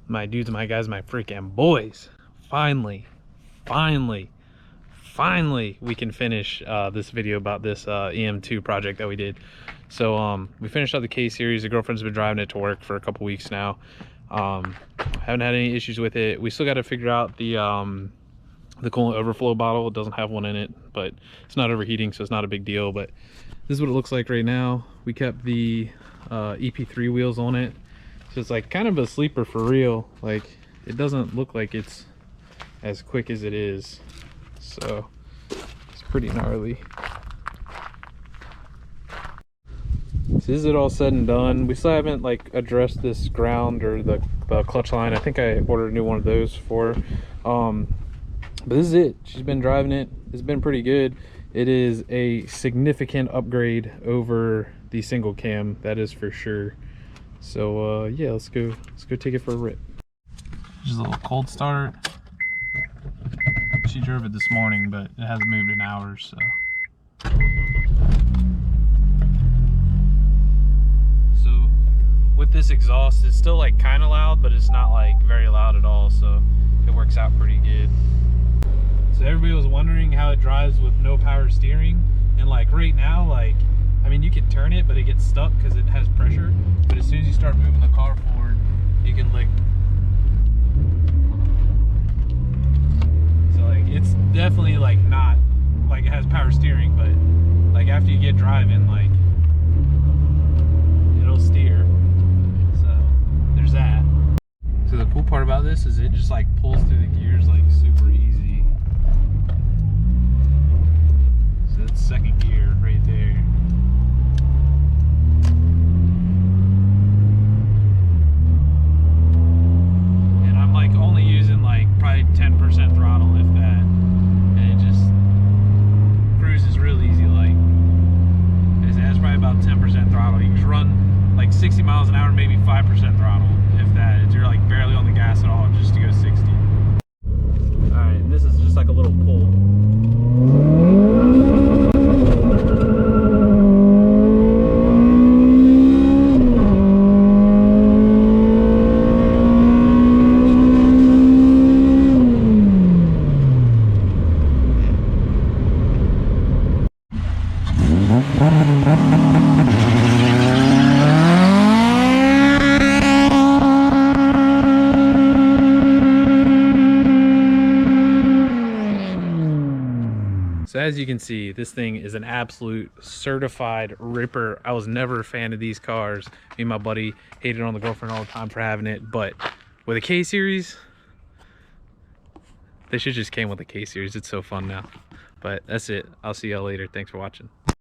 my dudes, my guys, my freaking boys, finally we can finish this video about this EM2 project that we did. So we finished up the K series. The girlfriend's been driving it to work for a couple weeks now. Haven't had any issues with it. We still got to figure out the coolant overflow bottle. It doesn't have one in it, but it's not overheating, so it's not a big deal. But this is what it looks like right now. We kept the EP3 wheels on it, so it's like kind of a sleeper for real. Like, it doesn't look like it's as quick as it is, so it's pretty gnarly. So this is it all said and done. We still haven't like addressed this ground or the clutch line. I think I ordered a new one of those for but this is it. She's been driving it. It's been pretty good. It is a significant upgrade over the single cam, that is for sure. So yeah, let's go take it for a rip. Just a little cold start. She drove it this morning, but it hasn't moved in hours, so. So with this exhaust, it's still like kind of loud, but it's not like very loud at all, so it works out pretty good. So everybody was wondering how it drives with no power steering, and like right now, like, I mean, you can turn it, but it gets stuck because it has pressure. But as soon as you start moving the car forward, you can like, so like it's definitely like not like it has power steering, but like after you get driving, like it'll steer. So there's that. So the cool part about this is it just like pulls through the gears like super easy. So that's second gear right there. And I'm like only using like probably 10% throttle, if that. And it just cruises real easy. Like, it has probably about 10% throttle. You can just run like 60 miles an hour, maybe 5% throttle, if that. You're like barely on the gas at all just to go 60. Alright, and this is just like a little pull. So as you can see, this thing is an absolute certified ripper. I was never a fan of these cars. Me and my buddy hated on the girlfriend all the time for having it, but with a K series, they should just came with a K series. It's so fun now. But that's it. I'll see y'all later. Thanks for watching.